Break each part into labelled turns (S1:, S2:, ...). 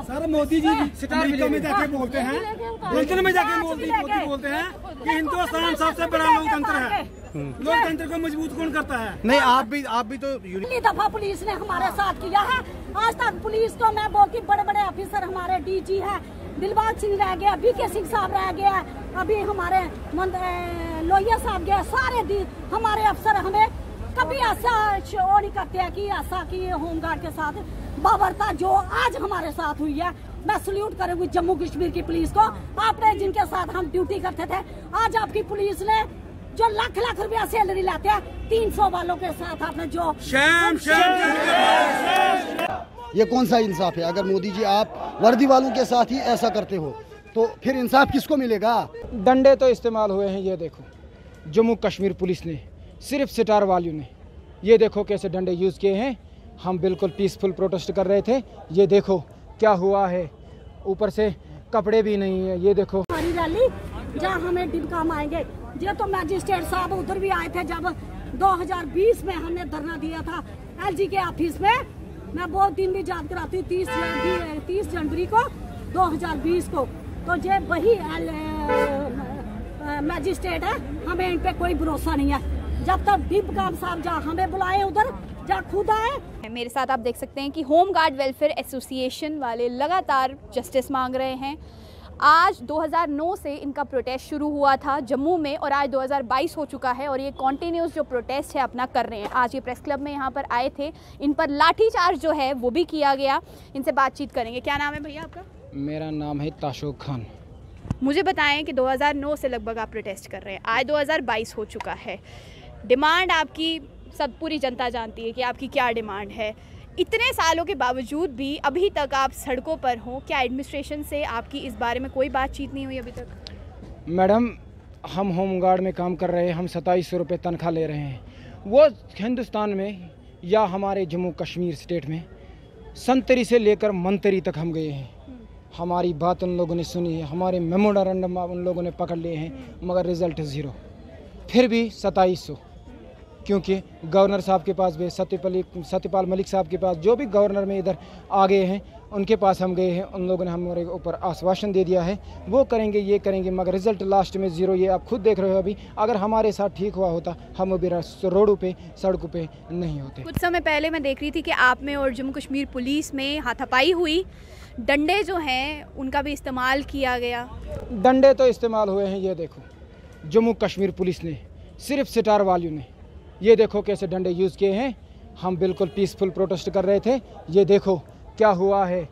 S1: Sir Modi ji star में जाके बोलते हैं, लंदन में जाके मोदी बोलते हैं कि हिंदुस्तान सबसे बड़ा लोकतंत्र है। लोकतंत्र को मजबूत कौन करता है? नहीं, आप भी तो
S2: पहली दफा पुलिस ने हमारे साथ किया है। आज तक पुलिस को मैं बोलती, बड़े बड़े ऑफिसर हमारे डीजी है, दिलबाग सिंह रह गया, बीके सिंह साहब रह गया, अभी हमारे लोहिया साहब गए, सारे हमारे अफसर हमें कभी ऐसा शो नहीं करते हैं कि ऐसा कि होमगार्ड के साथ बाबरता जो आज हमारे साथ हुई है। मैं सल्यूट करूंगी जम्मू कश्मीर की पुलिस को। आपने जिनके साथ हम ड्यूटी करते थे, आज आपकी पुलिस ने जो लाख लाख रुपया सैलरी लाते हैं, 300 वालों के साथ आपने जो
S3: ये कौन सा इंसाफ है? अगर मोदी जी आप वर्दी वालों के साथ ही ऐसा करते हो तो फिर इंसाफ किसको मिलेगा?
S4: डंडे तो इस्तेमाल हुए हैं, ये देखो जम्मू कश्मीर पुलिस ने, सिर्फ स्टार वालों ने, ये देखो कैसे डंडे यूज़ किए हैं। हम बिल्कुल पीसफुल प्रोटेस्ट कर रहे थे, ये देखो क्या हुआ है, ऊपर से कपड़े भी नहीं है, ये देखो।
S2: हमारी रैली जहाँ हमें डिबका माएंगे, ये तो मैजिस्ट्रेट साहब उधर भी आए थे जब 2020 में हमने धरना दिया था LG के ऑफिस में। मैं बहुत दिन भी याद कराती हूँ, 30 जनवरी को 2020 को। तो ये वही मैजिस्ट्रेट है, हमें इन पे कोई भरोसा नहीं है। जब तक डिबका साहब जहाँ हमें बुलाए उधर जा खुद आए।
S5: मेरे साथ आप देख सकते हैं कि होमगार्ड वेलफेयर एसोसिएशन वाले लगातार जस्टिस मांग रहे हैं। आज 2009 से इनका प्रोटेस्ट शुरू हुआ था जम्मू में और आज 2022 हो चुका है और ये कॉन्टिन्यूस जो प्रोटेस्ट है अपना कर रहे हैं। आज ये प्रेस क्लब में यहाँ पर आए थे, इन पर लाठीचार्ज जो है वो भी किया गया। इनसे बातचीत करेंगे। क्या नाम है भैया आपका?
S4: मेरा नाम है ताशोक खान।
S5: मुझे बताएं कि 2009 से लगभग आप प्रोटेस्ट कर रहे हैं, आज 2022 हो चुका है। डिमांड आपकी सब पूरी जनता जानती है कि आपकी क्या डिमांड है। इतने सालों के बावजूद भी अभी तक आप सड़कों पर हो, क्या एडमिनिस्ट्रेशन से आपकी इस बारे में कोई बातचीत नहीं हुई अभी तक?
S4: मैडम, हम होमगार्ड में काम कर रहे हैं, हम 2700 रुपये तनख्वाह ले रहे हैं। वो हिंदुस्तान में या हमारे जम्मू कश्मीर स्टेट में संतरी से लेकर मंतरी तक हम गए हैं। हमारी बात उन लोगों ने सुनी है, हमारे मेमोरेंडम उन लोगों ने पकड़ लिए हैं, मगर रिज़ल्ट ज़ीरो। फिर भी 2700, क्योंकि गवर्नर साहब के पास भी, सत्यपाल मलिक साहब के पास, जो भी गवर्नर में इधर आ गए हैं उनके पास हम गए हैं। उन लोगों ने हमारे ऊपर आश्वासन दे दिया है वो करेंगे ये करेंगे, मगर रिज़ल्ट लास्ट में ज़ीरो। ये आप खुद देख रहे हो। अभी अगर हमारे साथ ठीक हुआ होता हम अभी रोडों पे सड़कों पे नहीं होते।
S5: कुछ समय पहले मैं देख रही थी कि आप में और जम्मू कश्मीर पुलिस में हाथापाई हुई, डंडे जो हैं उनका भी इस्तेमाल किया गया।
S4: डंडे तो इस्तेमाल हुए हैं, ये देखो जम्मू कश्मीर पुलिस ने, सिर्फ स्टार वालों ने, ये देखो कैसे डंडे यूज़ किए हैं। हम बिल्कुल पीसफुल प्रोटेस्ट कर रहे थे, ये देखो क्या हुआ है,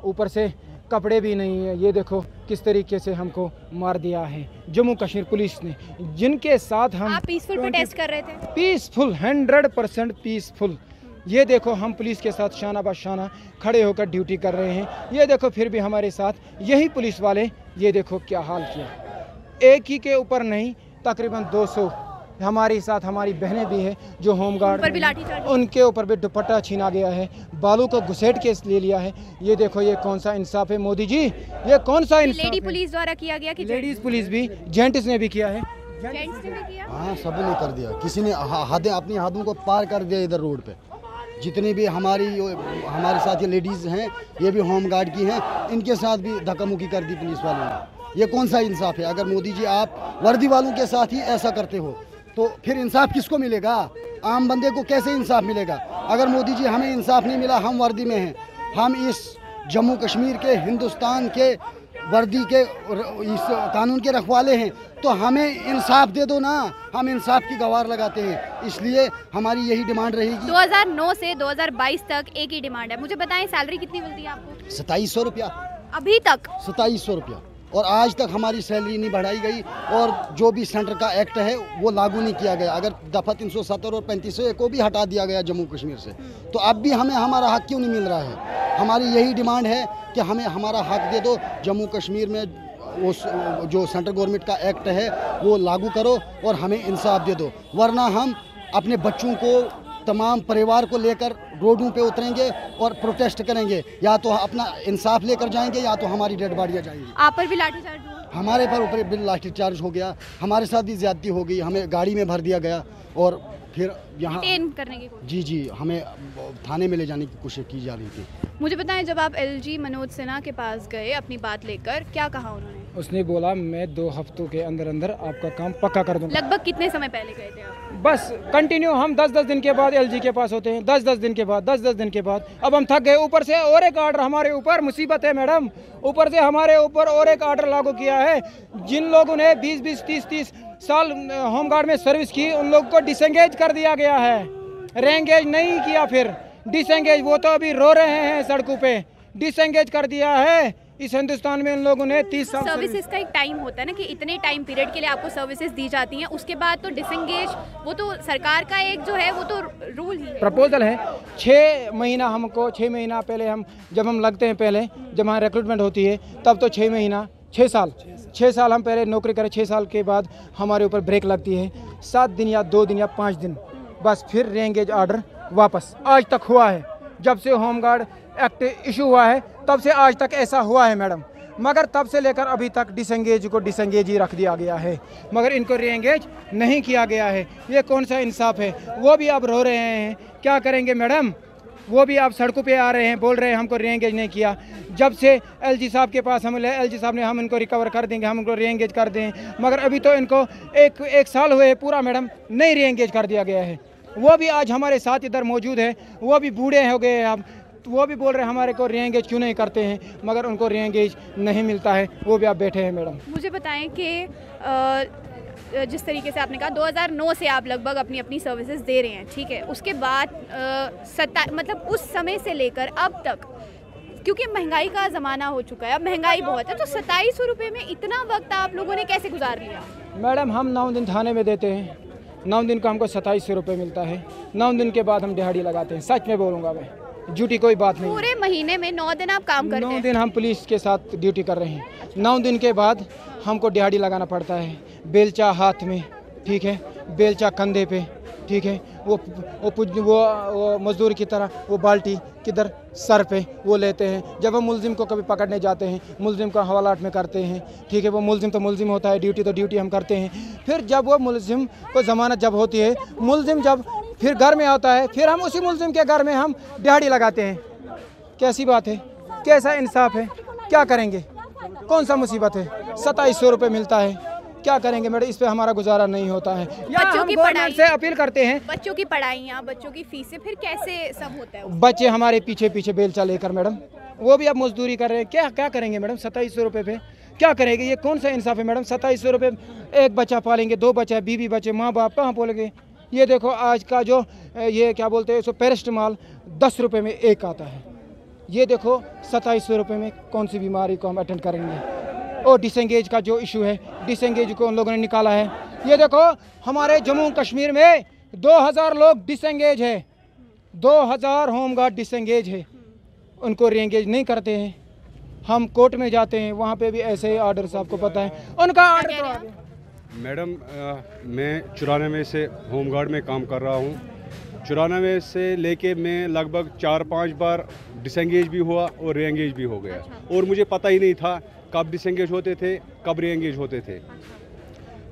S4: ऊपर से कपड़े भी नहीं है, ये देखो किस तरीके से हमको मार दिया है जम्मू कश्मीर पुलिस ने, जिनके साथ हम
S5: पीसफुल प्रोटेस्ट कर रहे थे।
S4: Peaceful, 100% peaceful. ये देखो हम पुलिस के साथ शाना बशाना खड़े होकर ड्यूटी कर रहे हैं। ये देखो फिर भी हमारे साथ यही पुलिस वाले, ये देखो क्या हाल किया। एक ही के ऊपर नहीं, तकरीबन 200 हमारे साथ हमारी बहनें भी हैं जो होमगार्ड, उनके ऊपर भी दुपट्टा छीना गया है, बालों को घुसेट के ले लिया है। ये देखो ये कौन सा इंसाफ है मोदी जी, ये कौन सा इंसाफ?
S5: लेडी पुलिस द्वारा किया गया कि
S4: लेडीज पुलिस भी, जेंट्स ने भी किया है।
S5: जेंट्स ने भी किया?
S3: हाँ, सभी ने कर दिया। किसी ने हदें, अपनी हदों को पार कर दिया। इधर रोड पे जितनी भी हमारे साथ ये लेडीज़ हैं, ये भी होमगार्ड की हैं, इनके साथ भी धक्का मुक्की कर दी पुलिस वालों ने। ये कौन सा इंसाफ है? अगर मोदी जी आप वर्दी वालों के साथ ही ऐसा करते हो तो फिर इंसाफ किसको मिलेगा? आम बंदे को कैसे इंसाफ मिलेगा? अगर मोदी जी हमें इंसाफ नहीं मिला, हम वर्दी में हैं, हम इस जम्मू कश्मीर के, हिंदुस्तान के वर्दी के, इस कानून के रखवाले हैं, तो हमें इंसाफ दे दो ना। हम इंसाफ की गुहार लगाते हैं, इसलिए हमारी यही डिमांड रहेगी।
S5: 2009 से 2022 तक एक ही डिमांड है। मुझे बताएं सैलरी कितनी मिलती है आपको?
S3: 2700 रुपया
S5: अभी तक।
S3: 2700 रुपया, और आज तक हमारी सैलरी नहीं बढ़ाई गई और जो भी सेंटर का एक्ट है वो लागू नहीं किया गया। अगर दफ़ा 370 और 3500 को भी हटा दिया गया जम्मू कश्मीर से, तो अब भी हमें हमारा हक क्यों नहीं मिल रहा है? हमारी यही डिमांड है कि हमें हमारा हक दे दो। जम्मू कश्मीर में वो जो सेंट्रल गवर्नमेंट का एक्ट है वो लागू करो और हमें इंसाफ दे दो, वरना हम अपने बच्चों को, तमाम परिवार को लेकर रोडों पे उतरेंगे और प्रोटेस्ट करेंगे, या तो अपना इंसाफ लेकर जाएंगे या तो हमारी डेड बॉडियाँ जाएंगी।
S5: आप पर भी लाठीचार्ज हुआ?
S3: हमारे पर ऊपर भी लाठीचार्ज हो गया, हमारे साथ भी ज्यादती हो गई, हमें गाड़ी में भर दिया गया और फिर यहाँ
S5: करने की कोशिश।
S3: जी हमें थाने में ले जाने की कोशिश की जा रही थी।
S5: मुझे बताएं, जब आप एलजी मनोज सिन्हा के पास गए अपनी बात लेकर, क्या कहा उन्होंने?
S4: उसने बोला मैं 2 हफ्तों के अंदर अंदर आपका काम पक्का कर दूंगा।
S5: लगभग कितने समय पहले गए थे आप?
S4: बस कंटिन्यू हम 10-10 दिन के बाद एलजी के पास होते हैं, 10-10 दिन के बाद, 10-10 दिन के बाद। अब हम थक गए, ऊपर से और एक ऑर्डर हमारे ऊपर, मुसीबत है मैडम, ऊपर से हमारे ऊपर और एक ऑर्डर लागू किया है। जिन लोगों ने 20-20, 30-30 साल होमगार्ड में सर्विस की, उन लोगों को डिसएंगेज कर दिया गया है। रेंगेज नहीं किया, फिर डिसएंगेज। वो तो अभी रो रहे हैं सड़कों पे, डिसएंगेज कर दिया है। इस हिंदुस्तान में उन लोगों ने 30 साल
S5: सर्विसेज का एक टाइम होता है ना कि इतने टाइम पीरियड के लिए आपको सर्विसेज दी जाती हैं, उसके बाद तो डिसएंगेज, वो तो सरकार का एक जो है वो तो रूल ही है,
S4: प्रपोजल है। 6 महीना हमको, 6 महीना पहले जब हम लगते हैं, पहले जब हमारी रिक्रूटमेंट होती है तब तो 6 महीना, 6 साल हम पहले नौकरी करें। 6 साल के बाद हमारे ऊपर ब्रेक लगती है, 7 दिन या 2 दिन या 5 दिन, बस फिर रेंगेज ऑर्डर वापस। आज तक हुआ है, जब से होमगार्ड एक्ट इशू हुआ है तब से आज तक ऐसा हुआ है मैडम। मगर तब से लेकर अभी तक डिसएंगेज को डिसएंगेज ही रख दिया गया है, मगर इनको रीएंगेज नहीं किया गया है। ये कौन सा इंसाफ है? वो भी अब रो रहे हैं, क्या करेंगे मैडम? वो भी आप सड़कों पे आ रहे हैं, बोल रहे हैं हमको रीएंगेज नहीं किया। जब से एलजी साहब के पास हम एलजी साहब ने हम इनको रिकवर कर देंगे, हम इनको रीएंगेज कर दें, मगर अभी तो इनको एक साल हुए पूरा मैडम, नहीं रीएंगेज कर दिया गया है। वो भी आज हमारे साथ इधर मौजूद है, वो भी बूढ़े हो गए हैं अब, वो भी बोल रहे हैं हमारे को रीएंगेज क्यों नहीं करते हैं, मगर उनको रीएंगेज नहीं मिलता है, वो भी आप बैठे हैं मैडम।
S5: मुझे बताएं कि जिस तरीके से आपने कहा 2009 से आप लगभग अपनी सर्विसेज दे रहे हैं, ठीक है, उसके बाद मतलब उस समय से लेकर अब तक, क्योंकि महंगाई का ज़माना हो चुका है, अब महंगाई बहुत है, तो 2700 रुपये में इतना वक्त आप लोगों ने कैसे गुजार लिया?
S4: मैडम हम 9 दिन थाने में देते हैं, 9 दिन का हमको 2700 रुपये मिलता है। 9 दिन के बाद हम दिहाड़ी लगाते हैं, सच में बोलूँगा मैं, झूठी कोई बात नहीं।
S5: पूरे महीने में 9 दिन आप काम करते हैं?
S4: 9 दिन हम पुलिस के साथ ड्यूटी कर रहे हैं। 9 दिन के बाद हमको दिहाड़ी लगाना पड़ता है। बेलचा हाथ में, ठीक है, बेलचा कंधे पे, ठीक है, वो मजदूर की तरह वो बाल्टी किधर सर पे वो लेते हैं। जब हम मुलजिम को कभी पकड़ने जाते हैं, मुलजिम को हवालात में करते हैं, ठीक है, वो मुलजिम तो मुलजिम होता है, ड्यूटी तो ड्यूटी हम करते हैं। फिर जब वो मुलजिम को ज़मानत जब होती है, मुलजिम जब फिर घर में आता है, फिर हम उसी मुलजिम के घर में हम दिहाड़ी लगाते हैं। कैसी बात है? कैसा इंसाफ है? क्या करेंगे? कौन सा मुसीबत है? 2700 रुपये मिलता है, क्या करेंगे मैडम? इस पे हमारा गुजारा नहीं होता है।
S5: बच्चों की पढ़ाई
S4: से अपील करते हैं,
S5: बच्चों की पढ़ाइयाँ, बच्चों की फीसें, फिर कैसे सब होता है?
S4: बच्चे हमारे पीछे पीछे बेलचा लेकर मैडम, वो भी अब मजदूरी कर रहे हैं। क्या करेंगे मैडम? 2700 रुपये पे क्या करेंगे? ये कौन सा इंसाफ है मैडम? 2700 रुपये, एक बच्चा पालेंगे, 2 बच्चे, बीवी बच्चे, माँ बाप कहाँ बोलेंगे? ये देखो आज का जो ये क्या बोलते हैं इसको, पैरास्टामॉल 10 रुपये में एक आता है। ये देखो 2700 रुपये में कौन सी बीमारी को हम अटेंड करेंगे? और डिसएंगेज का जो इशू है, डिसएंगेज को उन लोगों ने निकाला है। ये देखो हमारे जम्मू कश्मीर में 2000 लोग डिसएंगेज है, 2000 होमगार्ड डिसएंगेज है, उनको रीएंगेज नहीं करते हैं। हम कोर्ट में जाते हैं, वहाँ पे भी ऐसे ही ऑर्डर्स, आपको पता है उनका ऑर्डर तो आ गया।
S6: मैडम मैं 94 से होमगार्ड में काम कर रहा हूँ। 94 से लेके मैं लगभग 4-5 बार डिसएंगेज भी हुआ और रीएंगेज भी हो गया, और मुझे पता ही नहीं था कब डिसएंगेज होते थे, कब रीएंगेज होते थे।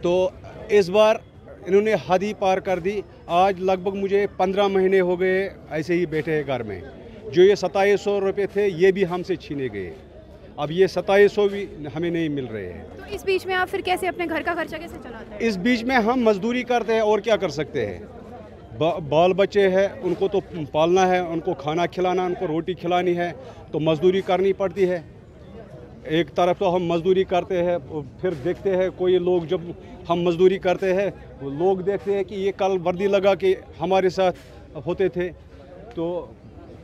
S6: तो इस बार इन्होंने हद ही पार कर दी। आज लगभग मुझे 15 महीने हो गए ऐसे ही बैठे हैं घर में। जो ये 2700 रुपये थे, ये भी हमसे छीने गए। अब ये 2700 भी हमें नहीं मिल रहे हैं।
S5: तो इस बीच में आप फिर कैसे अपने घर का खर्चा कैसे चलाते हैं?
S6: इस बीच में हम मजदूरी करते हैं, और क्या कर सकते हैं? बाल बच्चे हैं, उनको तो पालना है, उनको खाना खिलाना, उनको रोटी खिलानी है, तो मजदूरी करनी पड़ती है। एक तरफ तो हम मजदूरी करते हैं, फिर देखते हैं कोई लोग, जब हम मजदूरी करते हैं वो लोग देखते हैं कि ये कल वर्दी लगा के हमारे साथ होते थे, तो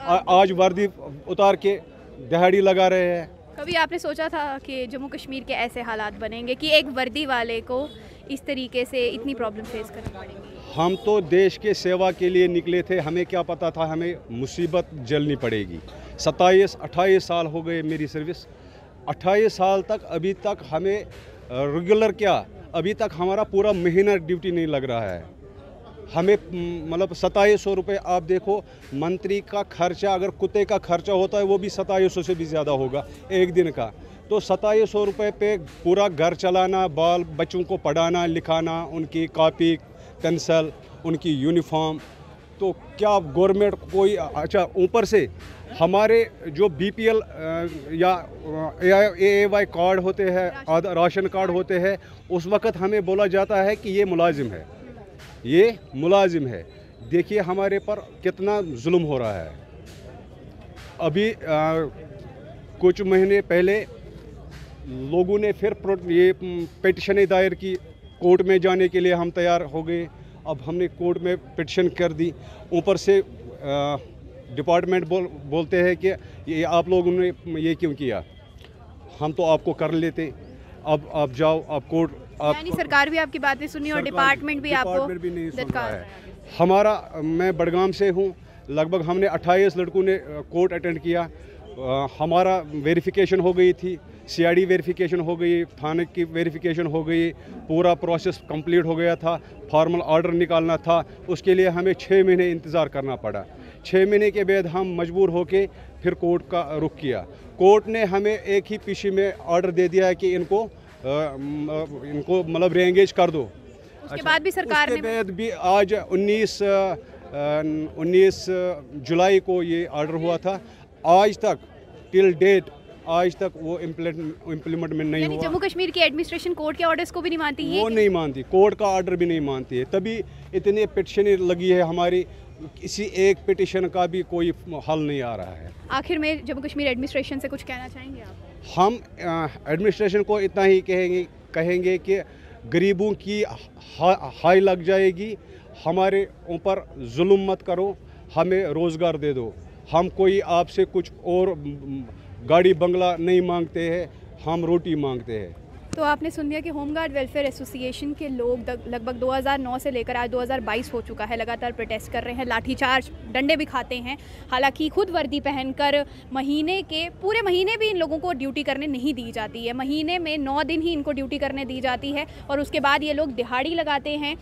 S6: आज वर्दी उतार के दिहाड़ी लगा रहे हैं।
S5: कभी आपने सोचा था कि जम्मू कश्मीर के ऐसे हालात बनेंगे कि एक वर्दी वाले को इस तरीके से इतनी प्रॉब्लम फेस करनी पड़ेगी?
S6: हम तो देश के सेवा के लिए निकले थे, हमें क्या पता था हमें मुसीबत झेलनी पड़ेगी। 27-28 साल हो गए मेरी सर्विस, 28 साल तक अभी तक हमें रेगुलर क्या, अभी तक हमारा पूरा महीना ड्यूटी नहीं लग रहा है। हमें मतलब 2700 रुपये। आप देखो मंत्री का खर्चा, अगर कुत्ते का खर्चा होता है वो भी 2700 से भी ज़्यादा होगा एक दिन का। तो 2700 रुपये पे पूरा घर चलाना, बाल बच्चों को पढ़ाना लिखाना, उनकी कॉपी पेंसिल, उनकी यूनिफॉर्म, तो क्या गवर्नमेंट कोई। अच्छा, ऊपर से हमारे जो BPL या AAY कार्ड होते हैं, राशन कार्ड होते हैं, उस वक़्त हमें बोला जाता है कि ये मुलाजिम है, ये मुलाजिम है। देखिए हमारे पर कितना जुल्म हो रहा है। अभी कुछ महीने पहले लोगों ने फिर ये पिटीशन दायर की, कोर्ट में जाने के लिए हम तैयार हो गए। अब हमने कोर्ट में पिटीशन कर दी। ऊपर से डिपार्टमेंट बोलते हैं कि ये आप लोगों ने ये क्यों किया, हम तो आपको कर लेते, अब आप जाओ, आप कोर्ट।
S5: यानी सरकार भी आपकी बातें सुनी और डिपार्टमेंट भी आपको
S6: भी नहीं सुन रहा है। हमारा, मैं बड़गाम से हूँ, लगभग हमने 28 लड़कों ने कोर्ट अटेंड किया। हमारा वेरिफिकेशन हो गई थी, CID वेरिफिकेशन हो गई, थाने की वेरिफिकेशन हो गई, पूरा प्रोसेस कंप्लीट हो गया था। फॉर्मल ऑर्डर निकालना था, उसके लिए हमें 6 महीने इंतज़ार करना पड़ा। 6 महीने के बाद हम मजबूर होके फिर कोर्ट का रुख किया। कोर्ट ने हमें एक ही पीछे में ऑर्डर दे दिया है कि इनको मतलब रीएंगेज कर दो।
S5: उसके बाद भी सरकार ने,
S6: उसके बाद भी आज 19 जुलाई को ये ऑर्डर हुआ था। आज तक टिल डेट आज तक वो इम्प्लीमेंट में नहीं हुआ।
S5: जम्मू कश्मीर की एडमिनिस्ट्रेशन कोर्ट के ऑर्डर्स को भी नहीं मानती है,
S6: वो नहीं मानती, कोर्ट का ऑर्डर भी नहीं मानती है। तभी इतनी पिटीशन लगी है हमारी, किसी एक पिटीशन का भी कोई हल नहीं आ रहा है।
S5: आखिर में जम्मू कश्मीर एडमिनिस्ट्रेशन से कुछ कहना चाहेंगे आप?
S6: हम एडमिनिस्ट्रेशन को इतना ही कहेंगे कि गरीबों की हाई लग जाएगी, हमारे ऊपर जुल्म मत करो, हमें रोज़गार दे दो। हम कोई आपसे कुछ और गाड़ी बंगला नहीं मांगते हैं, हम रोटी मांगते हैं।
S5: तो आपने सुन लिया कि होमगार्ड वेलफेयर एसोसिएशन के लोग लगभग 2009 से लेकर आज 2022 हो चुका है, लगातार प्रोटेस्ट कर रहे हैं, लाठीचार्ज, डंडे भी खाते हैं। हालांकि खुद वर्दी पहनकर पूरे महीने भी इन लोगों को ड्यूटी करने नहीं दी जाती है। महीने में 9 दिन ही इनको ड्यूटी करने दी जाती है और उसके बाद ये लोग दिहाड़ी लगाते हैं,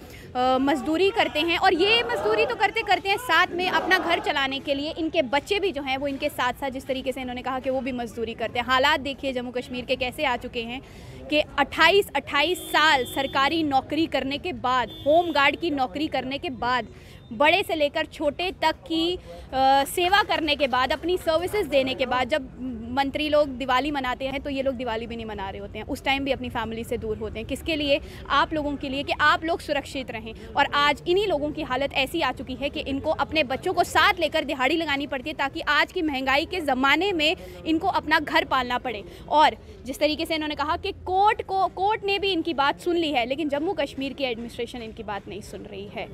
S5: मजदूरी करते हैं। और ये मजदूरी तो करते हैं, साथ में अपना घर चलाने के लिए इनके बच्चे भी जो हैं वो इनके साथ साथ, जिस तरीके से इन्होंने कहा कि वो भी मजदूरी करते हैं। हालात देखिए जम्मू कश्मीर के कैसे आ चुके हैं कि 28 साल सरकारी नौकरी करने के बाद, होम गार्ड की नौकरी करने के बाद, बड़े से लेकर छोटे तक की सेवा करने के बाद, अपनी सर्विसेज देने के बाद, जब मंत्री लोग दिवाली मनाते हैं तो ये लोग दिवाली भी नहीं मना रहे होते हैं, उस टाइम भी अपनी फैमिली से दूर होते हैं। किसके लिए? आप लोगों के लिए, कि आप लोग सुरक्षित रहें। और आज इन्हीं लोगों की हालत ऐसी आ चुकी है कि इनको अपने बच्चों को साथ लेकर दिहाड़ी लगानी पड़ती है ताकि आज की महंगाई के ज़माने में इनको अपना घर पालना पड़े। और जिस तरीके से इन्होंने कहा कि कोर्ट ने भी इनकी बात सुन ली है, लेकिन जम्मू कश्मीर की एडमिनिस्ट्रेशन इनकी बात नहीं सुन रही है।